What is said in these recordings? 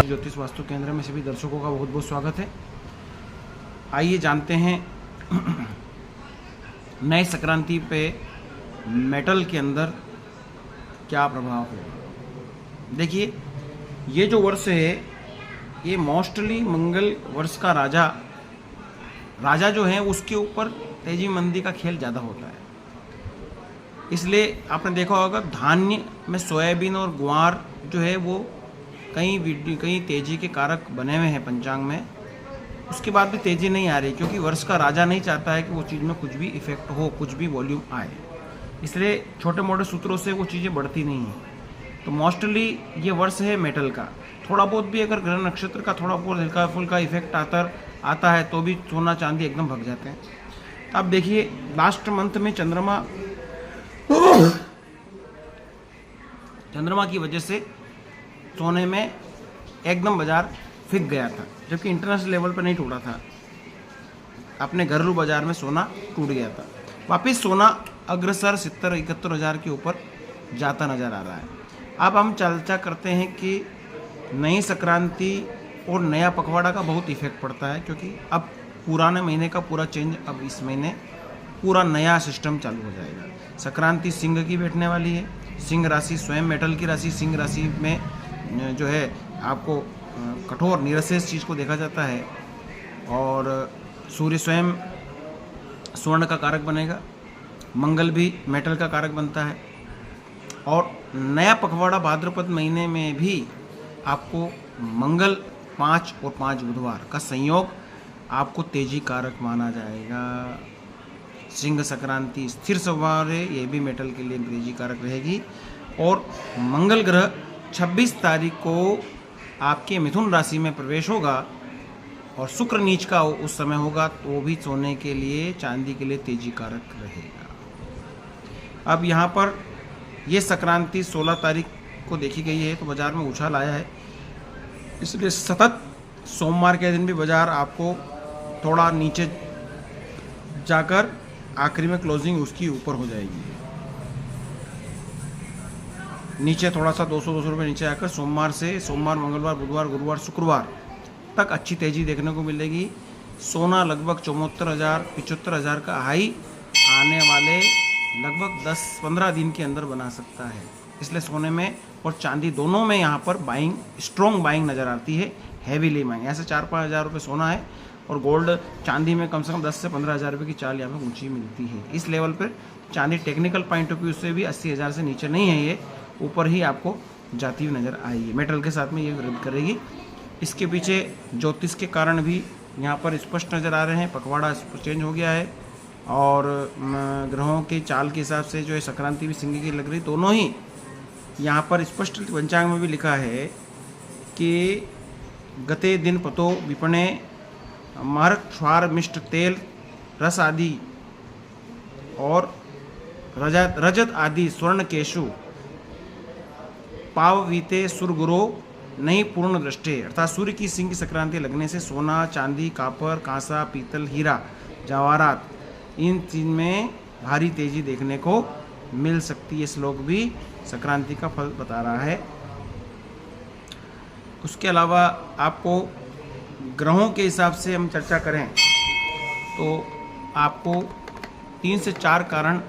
ज्योतिष वास्तु केंद्र में सभी दर्शकों का बहुत बहुत स्वागत है। आइए जानते हैं नए संक्रांति पे मेटल के अंदर क्या प्रभाव होगा। देखिए, ये जो वर्ष है ये मोस्टली मंगल वर्ष का राजा जो है उसके ऊपर तेजी मंदी का खेल ज़्यादा होता है। इसलिए आपने देखा होगा धान्य में सोयाबीन और ग्वार जो है वो कई तेजी के कारक बने हुए हैं पंचांग में। उसके बाद भी तेजी नहीं आ रही क्योंकि वर्ष का राजा नहीं चाहता है कि वो चीज़ में कुछ भी इफेक्ट हो, कुछ भी वॉल्यूम आए। इसलिए छोटे मोटे सूत्रों से वो चीज़ें बढ़ती नहीं हैं। तो मोस्टली ये वर्ष है मेटल का। थोड़ा बहुत भी अगर ग्रह नक्षत्र का थोड़ा बहुत हल्का फुल्का इफेक्ट आता है तो भी सोना चांदी एकदम भग जाते हैं। अब देखिए, लास्ट मंथ में चंद्रमा की वजह से सोने में एकदम बाजार फिक गया था, जबकि इंटरनेशनल लेवल पर नहीं टूटा था। अपने घरेलू बाजार में सोना टूट गया था। वापस सोना अग्रसर 70-71 हज़ार के ऊपर जाता नजर आ रहा है। अब हम चर्चा करते हैं कि नई संक्रांति और नया पखवाड़ा का बहुत इफेक्ट पड़ता है, क्योंकि अब पुराने महीने का पूरा चेंज अब इस महीने पूरा नया सिस्टम चालू हो जाएगा। संक्रांति सिंह की बैठने वाली है। सिंह राशि स्वयं मेटल की राशि। सिंह राशि में जो है आपको कठोर निरसेस चीज़ को देखा जाता है और सूर्य स्वयं स्वर्ण का कारक बनेगा। मंगल भी मेटल का कारक बनता है और नया पखवाड़ा भाद्रपद महीने में भी आपको मंगल 5 और 5 बुधवार का संयोग आपको तेजी कारक माना जाएगा। सिंह संक्रांति स्थिर स्वभाव है, ये भी मेटल के लिए तेजी कारक रहेगी। और मंगल ग्रह 26 तारीख को आपके मिथुन राशि में प्रवेश होगा और शुक्र नीच का उस समय होगा, तो वो भी सोने के लिए चांदी के लिए तेजी कारक रहेगा। अब यहाँ पर ये संक्रांति 16 तारीख को देखी गई है तो बाजार में उछाल आया है। इसलिए सतत सोमवार के दिन भी बाजार आपको थोड़ा नीचे जाकर आखिरी में क्लोजिंग उसकी ऊपर हो जाएगी। नीचे थोड़ा सा 200 रुपये नीचे आकर सोमवार मंगलवार बुधवार गुरुवार शुक्रवार तक अच्छी तेजी देखने को मिलेगी। सोना लगभग 74,000-75 हज़ार का हाई आने वाले लगभग 10-15 दिन के अंदर बना सकता है। इसलिए सोने में और चांदी दोनों में यहाँ पर स्ट्रॉन्ग बाइंग नज़र आती है, हैवीली बाइंग। ऐसे 4-5 हज़ार रुपये सोना है और गोल्ड चांदी में कम से कम 10 से 15 हज़ार रुपये की चाल यहाँ पर ऊंची मिलती है। इस लेवल पर चांदी टेक्निकल पॉइंट ऑफ व्यू से भी 80 हज़ार से नीचे नहीं है, ये ऊपर ही आपको जाती हुई नज़र आएगी। मेटल के साथ में ये विरोध करेगी। इसके पीछे ज्योतिष के कारण भी यहाँ पर स्पष्ट नज़र आ रहे हैं। पखवाड़ा चेंज हो गया है और ग्रहों के चाल के हिसाब से जो है संक्रांति भी सिंह की लग रही। दोनों ही यहाँ पर स्पष्ट पंचांग में भी लिखा है कि गते दिन पतो विपणे मार्ग क्षार मिष्ट तेल रस आदि और रजत आदि स्वर्ण केशु पाववीते सुरगुरो नहीं पूर्ण दृष्टि। अर्थात सूर्य की सिंह की संक्रांति लगने से सोना चांदी कापर कांसा पीतल हीरा जवाहरात इन चीज में भारी तेजी देखने को मिल सकती है। श्लोक भी संक्रांति का फल बता रहा है। उसके अलावा आपको ग्रहों के हिसाब से हम चर्चा करें तो आपको 3 से 4 कारण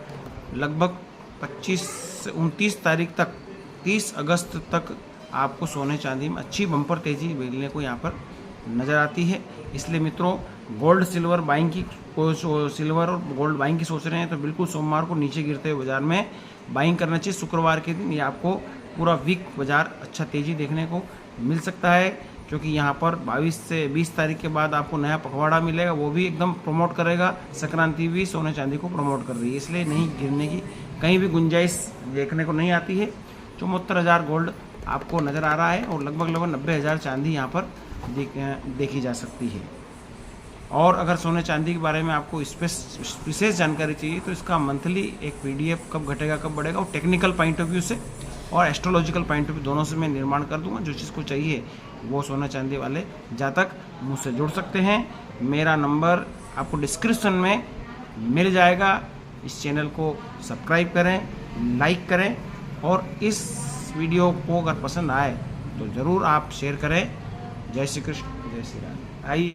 लगभग 25 से 29 तारीख तक 30 अगस्त तक आपको सोने चांदी में अच्छी बम्पर तेजी मिलने को यहाँ पर नज़र आती है। इसलिए मित्रों, गोल्ड सिल्वर बाइंग की सिल्वर और गोल्ड बाइंग की सोच रहे हैं तो बिल्कुल सोमवार को नीचे गिरते हुए बाजार में बाइंग करना चाहिए। शुक्रवार के दिन ये आपको पूरा वीक बाजार अच्छा तेजी देखने को मिल सकता है, क्योंकि यहाँ पर 22 से 20 तारीख के बाद आपको नया पखवाड़ा मिलेगा, वो भी एकदम प्रमोट करेगा। संक्रांति भी सोने चांदी को प्रमोट कर रही है, इसलिए नहीं गिरने की कहीं भी गुंजाइश देखने को नहीं आती है। 74,000 गोल्ड आपको नज़र आ रहा है और लगभग 90 हज़ार चांदी यहाँ पर देखी जा सकती है। और अगर सोने चांदी के बारे में आपको विशेष जानकारी चाहिए तो इसका मंथली एक PDF कब घटेगा कब बढ़ेगा और टेक्निकल पॉइंट ऑफ व्यू से और एस्ट्रोलॉजिकल पॉइंट ऑफ व्यू दोनों से मैं निर्माण कर दूंगा। जो चीज़ को चाहिए वो सोना चांदी वाले जातक मुझसे जुड़ सकते हैं। मेरा नंबर आपको डिस्क्रिप्शन में मिल जाएगा। इस चैनल को सब्सक्राइब करें, लाइक करें और इस वीडियो को अगर पसंद आए तो ज़रूर आप शेयर करें। जय श्री कृष्ण, जय श्री राम। आइए।